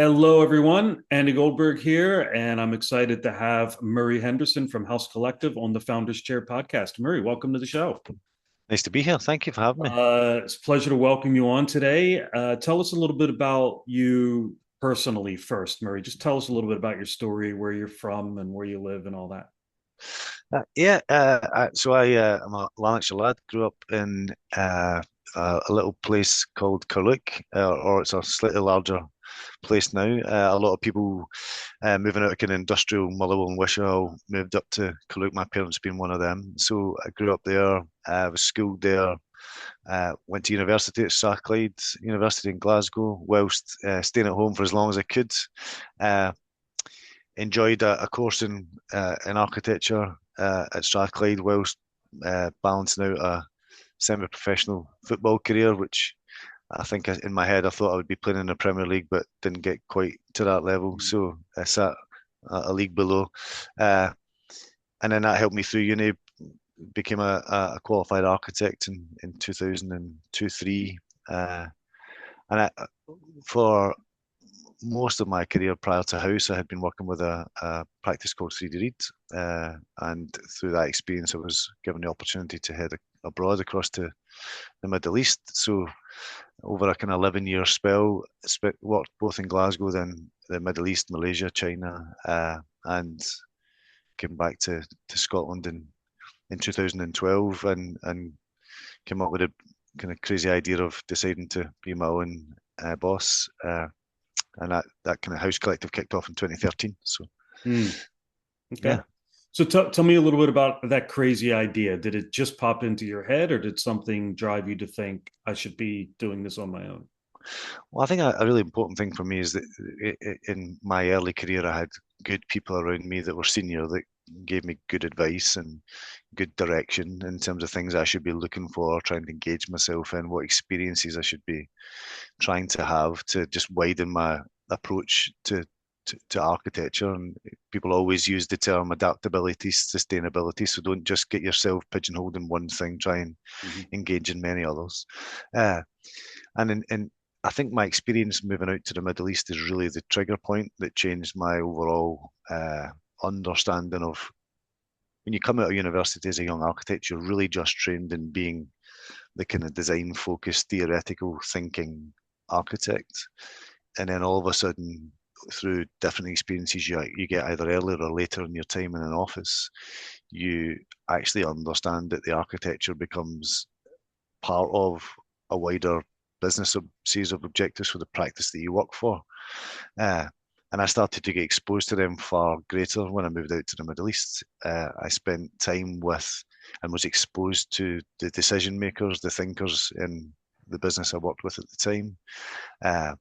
Hello, everyone. Andy Goldberg here, and I'm excited to have Murray Henderson from House Collective on the Founders Chair podcast. Murray, welcome to the show. Nice to be here. Thank you for having me. It's a pleasure to welcome you on today. Tell us a little bit about you personally first, Murray. Just tell us a little bit about your story, where you're from, and where you live, and all that. I'm a Lanarkshire lad. Grew up in a little place called Carluke, or it's a slightly larger place now. A lot of people moving out of kind of industrial Motherwell and Wishaw moved up to Carluke. My parents being one of them. So I grew up there. Was schooled there. Went to university at Strathclyde University in Glasgow, whilst staying at home for as long as I could. Uh, Enjoyed a course in architecture at Strathclyde whilst balancing out a semi-professional football career, which in my head I thought I would be playing in the Premier League, but didn't get quite to that level. So I sat a league below, uh, and then that helped me through uni. Became a qualified architect in 2002, three, and for most of my career prior to House, I had been working with a practice called 3D Read. And through that experience, I was given the opportunity to head abroad across to the Middle East. So over a kind of 11-year spell, worked both in Glasgow, then the Middle East, Malaysia, China, and came back to Scotland in 2012 and came up with a kind of crazy idea of deciding to be my own boss. And that kind of house collective kicked off in 2013. So Hmm. Okay. yeah, So tell me a little bit about that crazy idea. Did it just pop into your head, or did something drive you to think I should be doing this on my own? well, I think a really important thing for me is that in my early career, I had good people around me that were senior that gave me good advice and good direction in terms of things I should be looking for, trying to engage myself in, what experiences I should be trying to have to just widen my approach to architecture. And people always use the term adaptability, sustainability. So don't just get yourself pigeonholed in one thing, try and Mhm. engage in many others. Uh, and I think my experience moving out to the Middle East is really the trigger point that changed my overall understanding of when you come out of university as a young architect, you're really just trained in being the kind of design focused, theoretical thinking architect. And then all of a sudden, through different experiences you get either earlier or later in your time in an office, you actually understand that the architecture becomes part of a wider business series of objectives for the practice that you work for. Uh, and I started to get exposed to them far greater when I moved out to the Middle East. I spent time with and was exposed to the decision makers, the thinkers in the business I worked with at the time. Uh,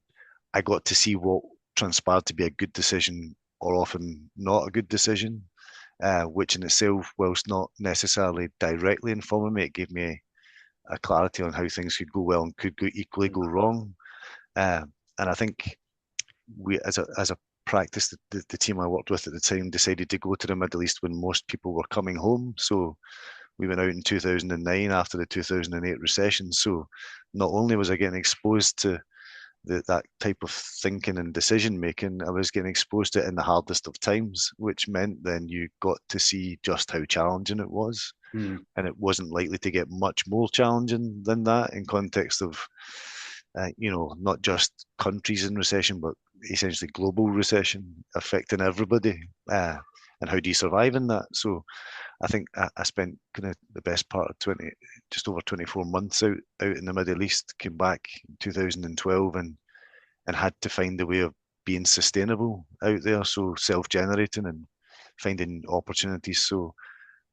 I got to see what transpired to be a good decision or often not a good decision, which in itself, whilst not necessarily directly informing me, it gave me a clarity on how things could go well and could equally go wrong. Uh, and I think as a practice, the team I worked with at the time decided to go to the Middle East when most people were coming home. So we went out in 2009 after the 2008 recession. So not only was I getting exposed to that type of thinking and decision making, I was getting exposed to it in the hardest of times, which meant then you got to see just how challenging it was. Hmm. And it wasn't likely to get much more challenging than that in context of, not just countries in recession, but essentially global recession affecting everybody. And how do you survive in that? So I think I spent kind of the best part of just over 24 months out in the Middle East. Came back in 2012 and had to find a way of being sustainable out there, so self-generating and finding opportunities. So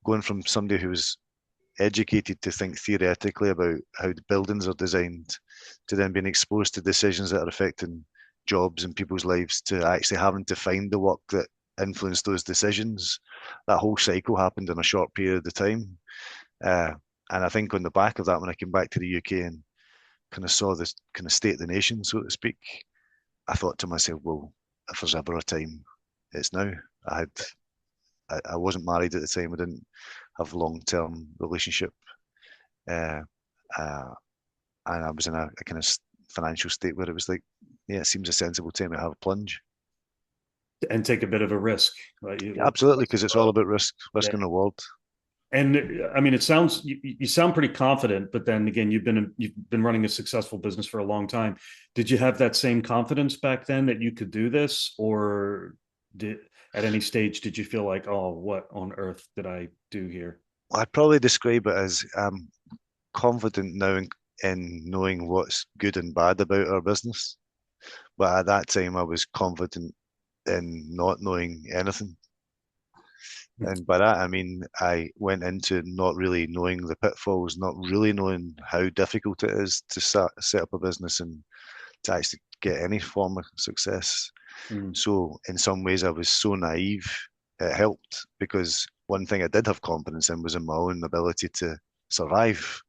going from somebody who was educated to think theoretically about how the buildings are designed to then being exposed to decisions that are affecting jobs and people's lives to actually having to find the work that influenced those decisions. That whole cycle happened in a short period of time. Uh, and I think on the back of that, when I came back to the UK and kind of saw this kind of state of the nation, so to speak, I thought to myself, well, if there's ever a time, it's now. I had I wasn't married at the time. I didn't have a long-term relationship, uh, uh, and I was in a kind of financial state where it was like yeah, it seems a sensible time to have a plunge. And take a bit of a risk. Yeah, absolutely, Risk because it's all of, about risk yeah. and reward. And I mean, it sounds you sound pretty confident, but then again, you've been running a successful business for a long time. Did you have that same confidence back then that you could do this, or did at any stage did you feel like, oh, what on earth did I do here? I'd probably describe it as confident now in knowing what's good and bad about our business. But at that time, I was confident in not knowing anything. And by that, I mean, I went into not really knowing the pitfalls, not really knowing how difficult it is to set up a business and to actually get any form of success. Mm, So, in some ways, I was so naive, it helped because one thing I did have confidence in was in my own ability to survive.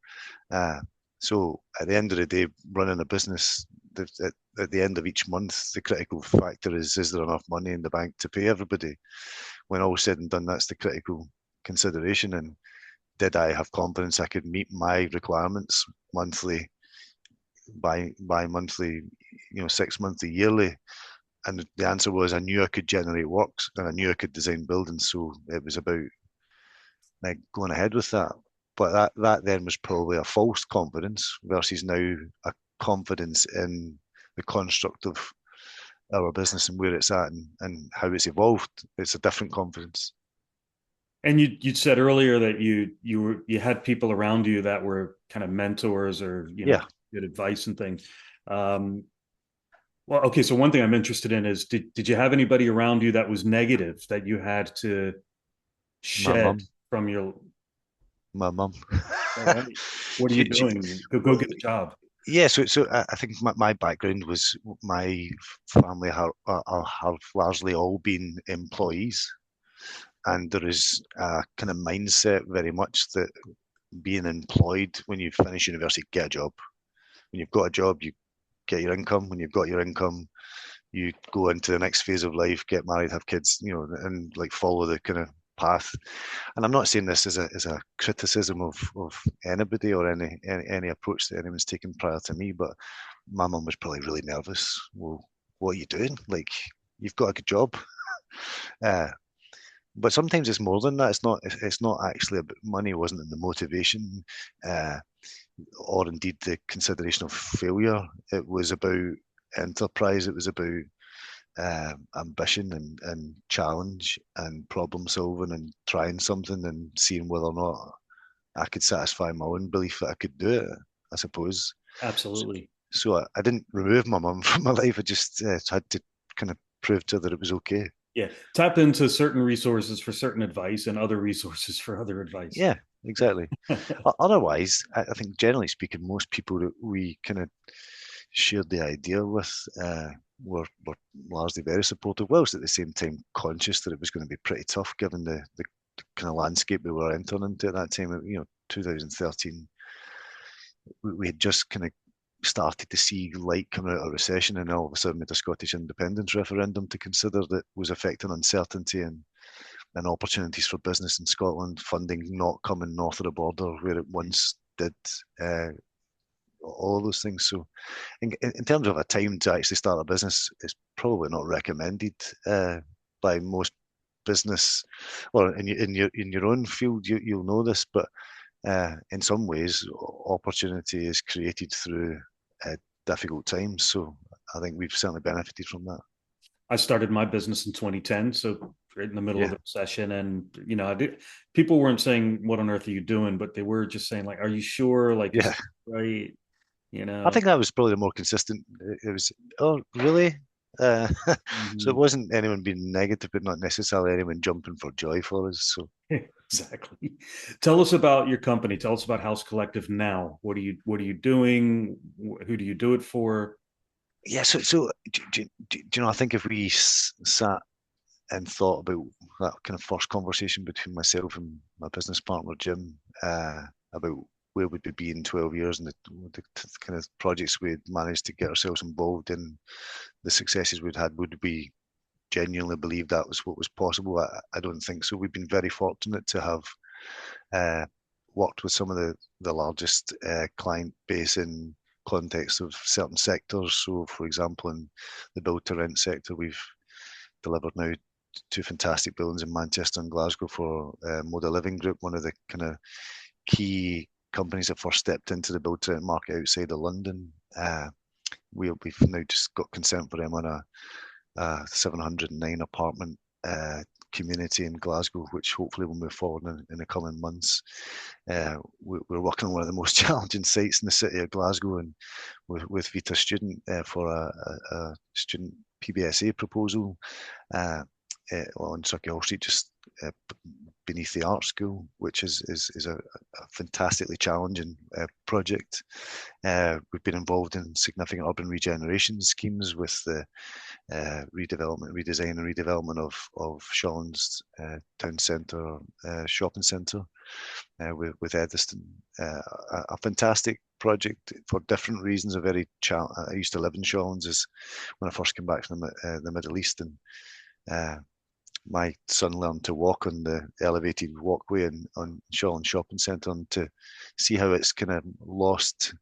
Uh, so at the end of the day, running a business, at the end of each month, the critical factor is there enough money in the bank to pay everybody? When all said and done, that's the critical consideration. And did I have confidence I could meet my requirements monthly, by monthly, 6 monthly, yearly? And the answer was I knew I could generate works and I knew I could design buildings. So it was about like going ahead with that. But that then was probably a false confidence versus now a confidence in the construct of our business and where it's at and how it's evolved. It's a different confidence. and you said earlier that you had people around you that were kind of mentors or Yeah, good advice and things. Um, well, okay, so one thing I'm interested in is did you have anybody around you that was negative that you had to my shed mum, from your my mum. all right? What are you she, she, doing? Go well, get a job. yeah, so I think my background was my family have largely all been employees, and there is a kind of mindset very much that being employed when you finish university, get a job. When you've got a job, you get your income. When you've got your income, you go into the next phase of life, get married, have kids, and like follow the kind of path. And I'm not saying this as a criticism of anybody or any approach that anyone's taken prior to me, but my mum was probably really nervous. Well, what are you doing? Like, you've got a good job. Uh, but sometimes it's more than that. It's not actually about money. Wasn't in the motivation, uh, or indeed the consideration of failure. It was about enterprise. It was about ambition and challenge and problem solving and trying something and seeing whether or not I could satisfy my own belief that I could do it, I suppose. So, Absolutely. so I didn't remove my mum from my life. I just had to kind of prove to her that it was okay. Yeah. Tap into certain resources for certain advice and other resources for other advice. Yeah, exactly. Otherwise, I think generally speaking, most people that we kind of shared the idea with were largely very supportive, whilst at the same time conscious that it was going to be pretty tough given the kind of landscape we were entering into at that time. 2013, we had just kind of started to see light coming out of recession, and all of a sudden, with the Scottish independence referendum to consider that was affecting uncertainty and opportunities for business in Scotland, funding not coming north of the border where it once did. Uh, all of those things. So, in terms of a time to actually start a business, it's probably not recommended by most business, or in your own field, you'll know this, but in some ways, opportunity is created through difficult times. So, I think we've certainly benefited from that. I started my business in 2010, so right in the middle of Yeah, the recession, and people weren't saying, "What on earth are you doing?" But they were just saying, "Like, are you sure? Like, is yeah. this right?" You I know. think that was probably the more consistent. It was, oh, really? Uh, so it Mhm. wasn't anyone being negative, but not necessarily anyone jumping for joy for us. So Exactly. Tell us about your company. Tell us about House Collective now. What are you doing? Who do you do it for? yeah, so do you know? I think if we sat and thought about that kind of first conversation between myself and my business partner Jim, about where would we be in 12 years and the kind of projects we'd managed to get ourselves involved in, the successes we'd had, would we genuinely believe that was what was possible? I don't think so. We've been very fortunate to have uh, worked with some of the largest client base in context of certain sectors. So, for example, in the build to rent sector, we've delivered now two fantastic buildings in Manchester and Glasgow for Moda Living Group, one of the kind of key companies that first stepped into the build to rent market outside of London. We've now just got consent for them on a 709 apartment community in Glasgow, which hopefully will move forward in the coming months. We're working on one of the most challenging sites in the city of Glasgow, and with Vita Student for a student PBSA proposal on Circuit Street, just beneath the art school, which is a fantastically challenging project. We've been involved in significant urban regeneration schemes with the redesign and redevelopment of Shawlands town centre shopping centre with Ediston. A fantastic project for different reasons. I used to live in Shawlands when I first came back from the Middle East, and my son learned to walk on the elevated walkway on Shawlands Shopping Centre, and to see how it's kind of lost.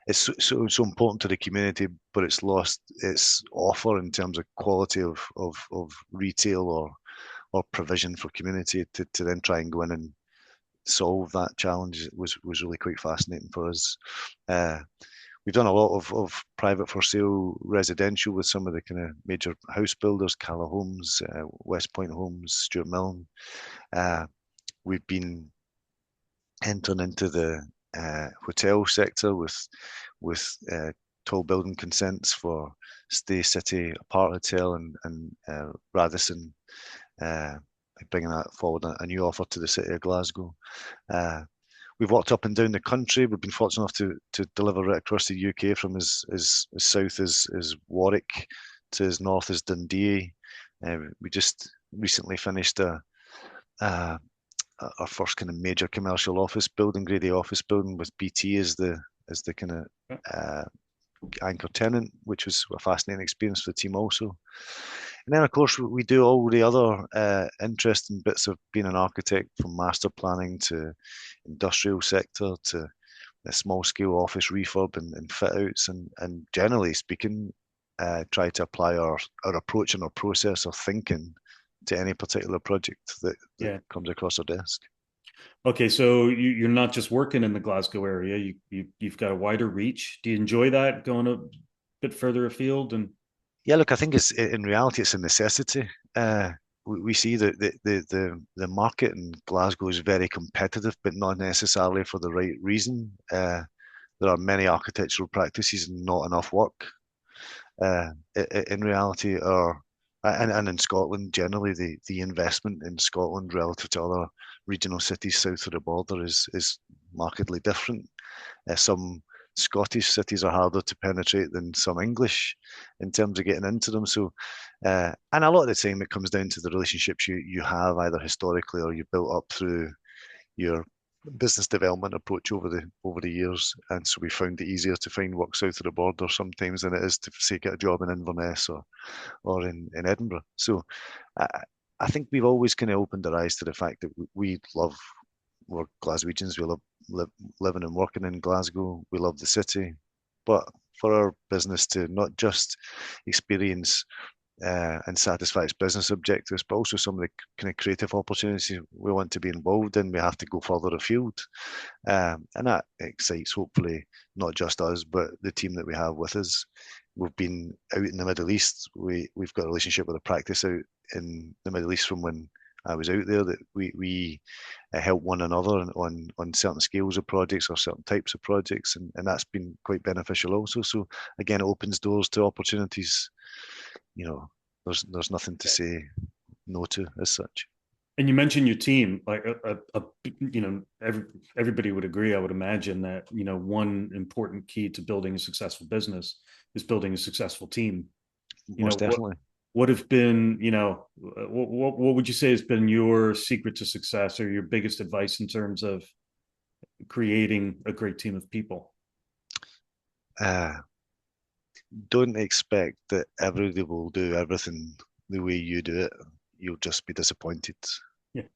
It's so important to the community, but it's lost its offer in terms of quality of retail or provision for community to then try and go in and solve that challenge was really quite fascinating for us. We've done a lot of private for sale residential with some of the kind of major house builders, Cala Homes, West Point Homes, Stuart Milne. We've been entering into the hotel sector with tall building consents for Stay City, Apart Hotel, and Radisson, bringing that forward, a new offer to the city of Glasgow. We've walked up and down the country. We've been fortunate enough to deliver right across the UK, from as south as Warwick to as north as Dundee. We just recently finished our first kind of major commercial office building, Grade A office building, with BT as the kind of anchor tenant, which was a fascinating experience for the team also. And then, of course, we do all the other interesting bits of being an architect, from master planning to industrial sector to a small scale office refurb and fit outs, and generally speaking, try to apply our approach and our process of thinking to any particular project that comes across our desk. Okay, so you're not just working in the Glasgow area. You've got a wider reach. Do you enjoy that, going a bit further afield? And yeah, look, I think it's in reality it's a necessity. We see that the market in Glasgow is very competitive, but not necessarily for the right reason. There are many architectural practices and not enough work. In reality, and in Scotland generally, the investment in Scotland relative to other regional cities south of the border is markedly different. Some Scottish cities are harder to penetrate than some English in terms of getting into them. So, and a lot of the time it comes down to the relationships you have either historically or you built up through your business development approach over the years. And so we found it easier to find work south of the border sometimes than it is to say get a job in Inverness or in Edinburgh. So I think we've always kind of opened our eyes to the fact that we're Glaswegians. We love living and working in Glasgow. We love the city, but for our business to not just experience and satisfy its business objectives, but also some of the kind of creative opportunities we want to be involved in, we have to go further afield. And that excites, hopefully, not just us, but the team that we have with us. We've been out in the Middle East. We've got a relationship with a practice out in the Middle East from when I was out there, that we help one another on certain scales of projects or certain types of projects, and that's been quite beneficial also. So again, it opens doors to opportunities. There's nothing to say no to as such. And you mentioned your team, like everybody would agree, I would imagine, that one important key to building a successful business is building a successful team. Most definitely. What have been, what would you say has been your secret to success, or your biggest advice in terms of creating a great team of people? Don't expect that everybody will do everything the way you do it. You'll just be disappointed. Yeah.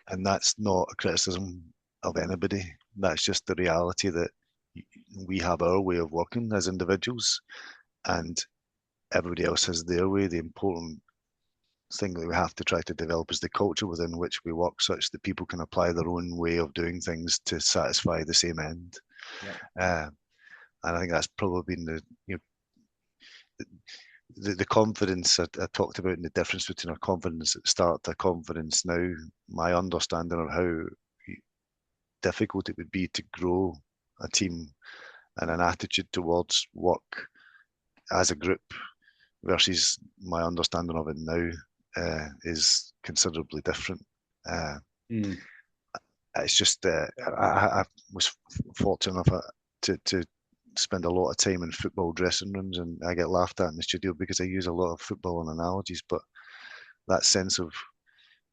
And that's not a criticism of anybody. That's just the reality that we have our way of working as individuals, and everybody else has their way. The important thing that we have to try to develop is the culture within which we work, such that people can apply their own way of doing things to satisfy the same end. Yeah. Uh, and I think that's probably been the confidence I talked about, and the difference between a confidence at the start to a confidence now. My understanding of how difficult it would be to grow a team and an attitude towards work as a group versus my understanding of it now is considerably different. Uh, Mm. it's just I was fortunate enough to spend a lot of time in football dressing rooms, and I get laughed at in the studio because I use a lot of football and analogies. But that sense of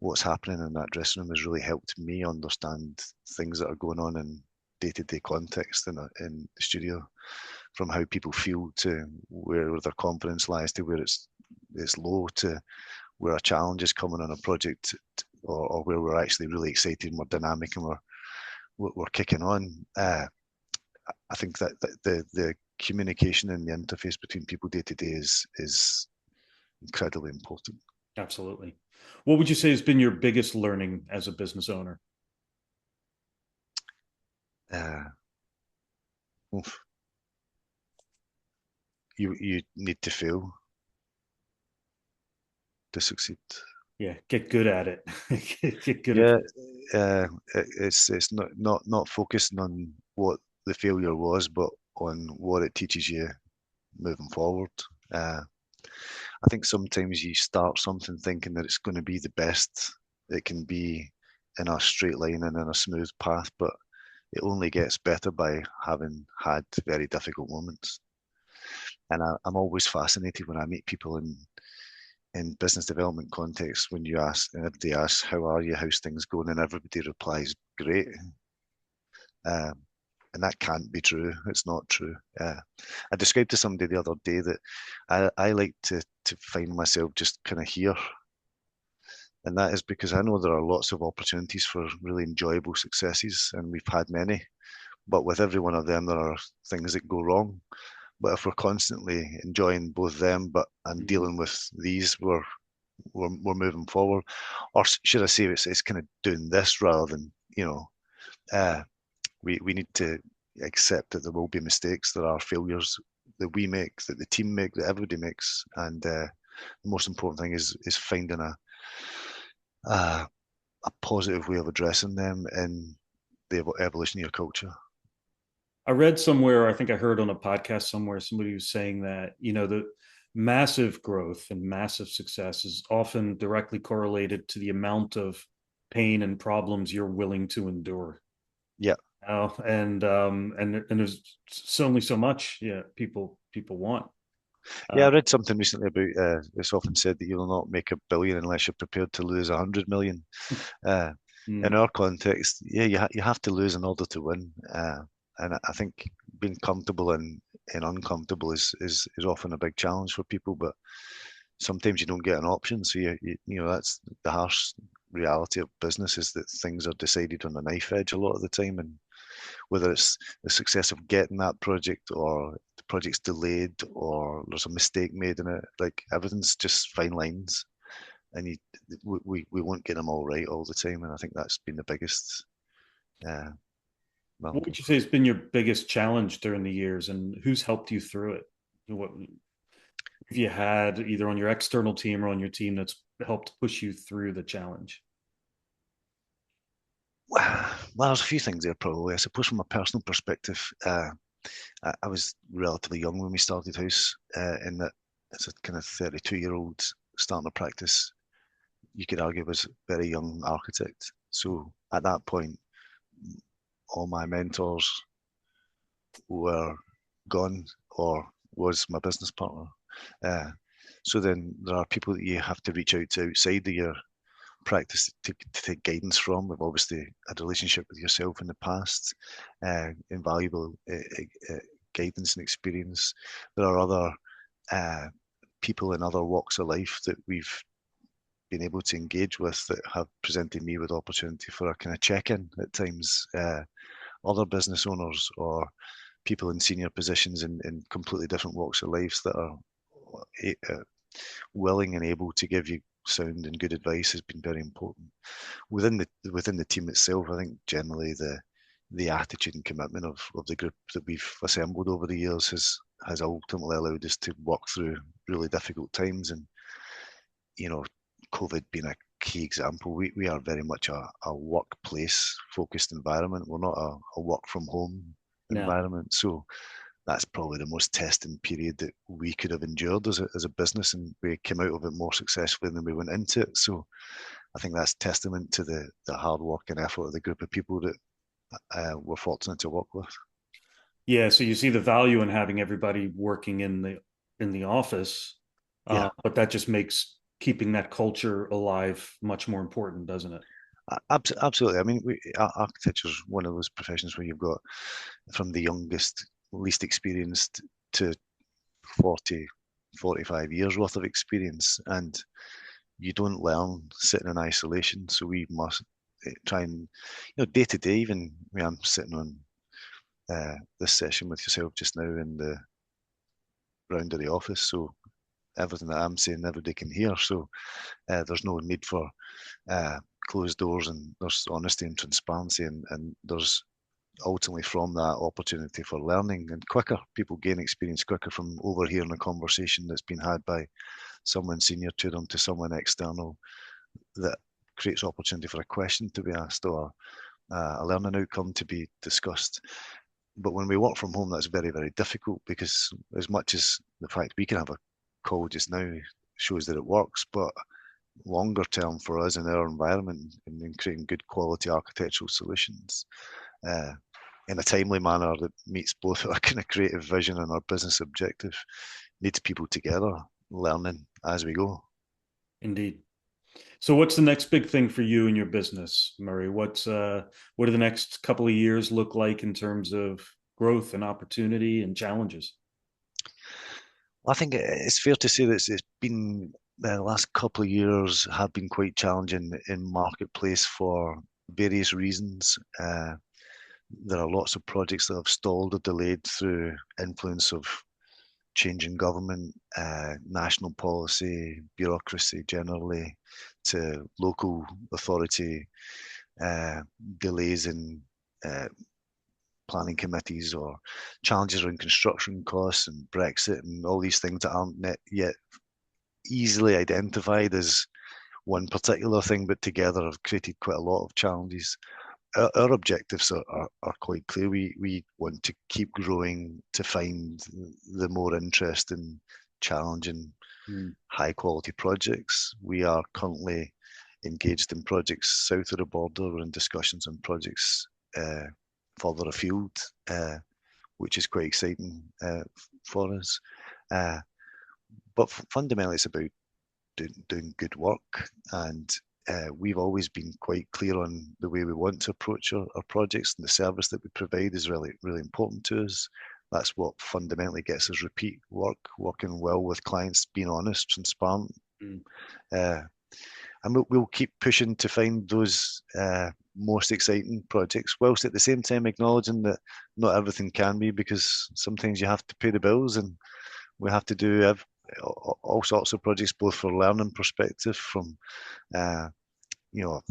what's happening in that dressing room has really helped me understand things that are going on in day-to-day context in the studio, from how people feel to where their confidence lies to where it's low to where a challenge is coming on a project, or where we're actually really excited and we're dynamic and we're kicking on. I think that the communication and the interface between people day to day is incredibly important. Absolutely. What would you say has been your biggest learning as a business owner? Uh, oof. You need to fail to succeed. Yeah, get good at it. Get good at Yeah, it's not focusing on what the failure was, but on what it teaches you moving forward. Uh, I think sometimes you start something thinking that it's going to be the best it can be in a straight line and in a smooth path, but it only gets better by having had very difficult moments. And I'm always fascinated when I meet people in business development context when you ask, and everybody asks, "How are you? How's things going?" And everybody replies, "Great." Um, and that can't be true. It's not true. I described to somebody the other day that I like to find myself just kind of here, and that is because I know there are lots of opportunities for really enjoyable successes, and we've had many. But with every one of them, there are things that go wrong. But if we're constantly enjoying both them, but and it. dealing with these, we're moving forward. Or should I say, it's kind of doing this rather than uh, we need to accept that there will be mistakes, there are failures that we make, that the team make, that everybody makes, and the most important thing is finding a a positive way of addressing them in the evolution of your culture. I read somewhere, I think I heard on a podcast somewhere, somebody was saying that, the massive growth and massive success is often directly correlated to the amount of pain and problems you're willing to endure. Yeah, And there's only so much, yeah, people want. yeah. Uh, I read something recently about it's often said that you'll not make $1 billion unless you're prepared to lose 100 million. Uh, in mm, our context, yeah, you have to lose in order to win. And I think being comfortable and uncomfortable is often a big challenge for people. But sometimes you don't get an option. So that's the harsh reality of business, is that things are decided on a knife edge a lot of the time, and whether it's the success of getting that project or the project's delayed or there's a mistake made in it, like everything's just fine lines, and we won't get them all right all the time. And I think that's been the biggest. Uh, well, what would you say has been your biggest challenge during the years, and who's helped you through it? What have you had either on your external team or on your team that's helped push you through the challenge? well, there's a few things there probably. I suppose from a personal perspective, I was relatively young when we started House, in that as a kind of 32-year-old starting a practice, you could argue was a very young architect. So at that point, all my mentors were gone or was my business partner. Uh, so then there are people that you have to reach out to outside of your practice to take guidance from. We've obviously had a relationship with yourself in the past, invaluable guidance and experience. There are other uh, people in other walks of life that we've been able to engage with that have presented me with opportunity for a kind of check-in at times. Other business owners or people in senior positions in completely different walks of life that are willing and able to give you sound and good advice has been very important. Within the team itself, I think generally the attitude and commitment of the group that we've assembled over the years has ultimately allowed us to walk through really difficult times. And COVID being a key example, we are very much a workplace focused environment. We're not a work from home Yeah. environment. So that's probably the most testing period that we could have endured as a business, and we came out of it more successfully than we went into it. So I think that's testament to the hard work and effort of the group of people that we're fortunate to work with. Yeah, so you see the value in having everybody working in the office, Yeah, but that just makes keeping that culture alive much more important, doesn't it? absolutely. I mean, architecture is one of those professions where you've got from the youngest, least experienced to 40, 45 years worth of experience, and you don't learn sitting in isolation. So we must try and, day to day, even when I'm sitting on this session with yourself just now in the round of the office. So everything that I'm saying, everybody can hear. So there's no need for uh, closed doors, and there's honesty and transparency, and there's ultimately from that opportunity for learning and quicker. People gain experience quicker from overhearing a conversation that's been had by someone senior to them to someone external that creates opportunity for a question to be asked or a learning outcome to be discussed. But when we work from home, that's very, very difficult because as much as the fact we can have a call just now shows that it works, but longer term for us in our environment and in creating good quality architectural solutions uh, in a timely manner that meets both our kind of creative vision and our business objective needs people together learning as we go. Indeed. So what's the next big thing for you in your business, Murray? What do the next couple of years look like in terms of growth and opportunity and challenges? I think it's fair to say that it's been the last couple of years have been quite challenging in marketplace for various reasons. There are lots of projects that have stalled or delayed through influence of change in government, national policy, bureaucracy generally, to local authority uh, delays in uh, planning committees or challenges around construction costs and Brexit and all these things that aren't yet easily identified as one particular thing, but together have created quite a lot of challenges. Our objectives are quite clear. We want to keep growing to find the more interesting, challenging, Mm. high quality projects. We are currently engaged in projects south of the border. We're in discussions on projects further afield, which is quite exciting for us. Uh, but fundamentally, it's about doing good work, and we've always been quite clear on the way we want to approach our projects, and the service that we provide is really, really important to us. That's what fundamentally gets us repeat work, working well with clients, being honest, transparent. Mm. Uh, and we'll keep pushing to find those most exciting projects, whilst at the same time acknowledging that not everything can be, because sometimes you have to pay the bills, and we have to do all sorts of projects, both for learning perspective, from uh,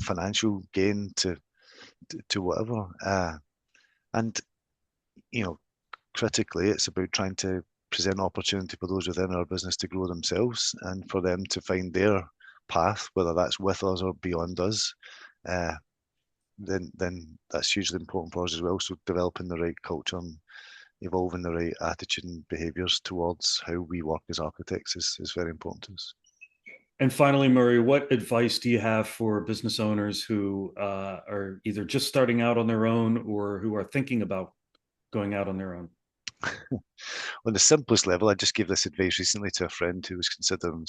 financial gain to whatever, and you know, critically, it's about trying to present opportunity for those within our business to grow themselves and for them to find their path, whether that's with us or beyond us. Uh, then that's hugely important for us as well. So developing the right culture and evolving the right attitude and behaviours towards how we work as architects is very important to us. And finally, Murray, what advice do you have for business owners who are either just starting out on their own or who are thinking about going out on their own? On the simplest level, I just gave this advice recently to a friend who was considering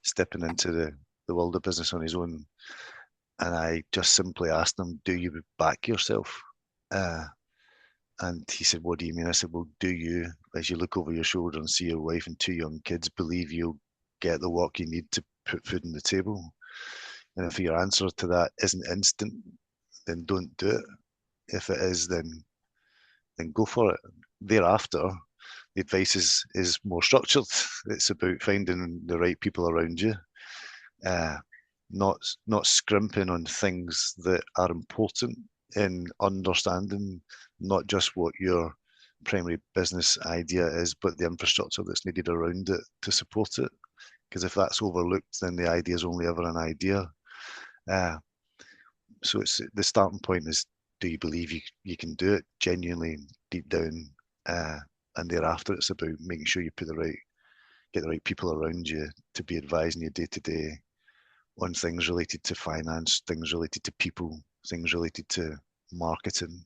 stepping into the world of business on his own. And I just simply asked him, do you back yourself? Uh, and he said, what do you mean? I said, well, do you, as you look over your shoulder and see your wife and two young kids, believe you'll get the work you need to put food on the table? And if your answer to that isn't instant, then don't do it. If it is, then then go for it. Thereafter, the advice is more structured. It's about finding the right people around you, uh, not scrimping on things that are important in understanding not just what your primary business idea is, but the infrastructure that's needed around it to support it. Because if that's overlooked, then the idea is only ever an idea. Uh, so it's the starting point is, do you believe you can do it genuinely deep down? Uh, and thereafter, it's about making sure you get the right people around you to be advising you day to day on things related to finance, things related to people, things related to marketing,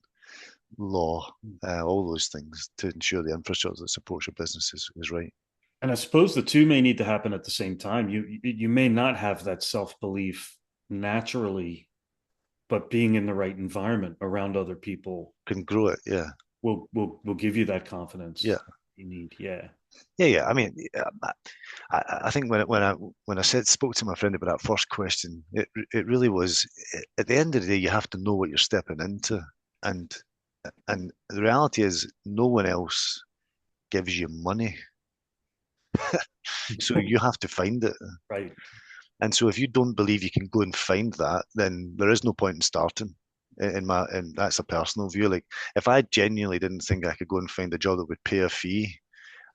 law, all those things to ensure the infrastructure that supports your business is right. And I suppose the two may need to happen at the same time. You may not have that self-belief naturally, but being in the right environment around other people Can grow it, yeah, will give you that yeah, confidence you need. Yeah. yeah, yeah. I mean, I think when I spoke to my friend about that first question, it really was at the end of the day you have to know what you're stepping into, and and the reality is no one else gives you money, so you have to find it. Right. And so if you don't believe you can go and find that, then there is no point in starting. And that's a personal view. Like if I genuinely didn't think I could go and find a job that would pay a fee,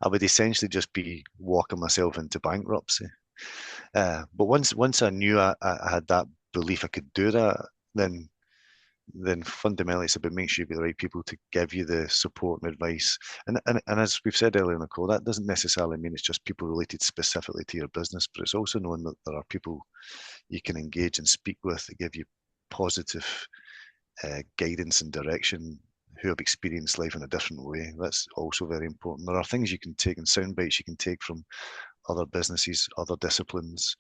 I would essentially just be walking myself into bankruptcy. But once I knew I had that belief I could do that, then fundamentally it's about making sure you've got the right people to give you the support and advice. And as we've said earlier in the call, that doesn't necessarily mean it's just people related specifically to your business, but it's also knowing that there are people you can engage and speak with that give you positive guidance and direction who have experienced life in a different way. That's also very important. There are things you can take and sound bites you can take from other businesses, other disciplines,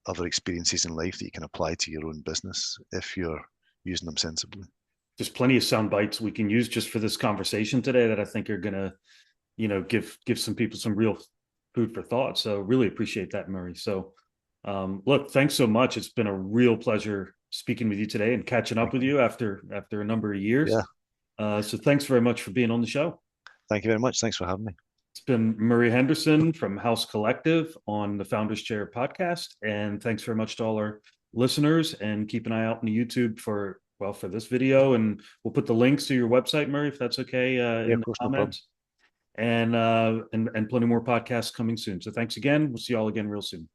other experiences in life that you can apply to your own business if you're using them sensibly. There's plenty of sound bites we can use just for this conversation today that I think are gonna, give some people some real food for thought. So really appreciate that, Murray. So look, thanks so much. It's been a real pleasure speaking with you today and catching up Thank with you. you after a number of years. Yeah, So thanks very much for being on the show. thank you very much. Thanks for having me. It's been Murray Henderson from Haus Collective on the Founders Chair podcast. And thanks very much to all our listeners, and keep an eye out on the YouTube for this video. And we'll put the links to your website, Murray, if that's okay, Yeah, in of the course, no problem. comments. And plenty more podcasts coming soon. So thanks again. We'll see you all again real soon.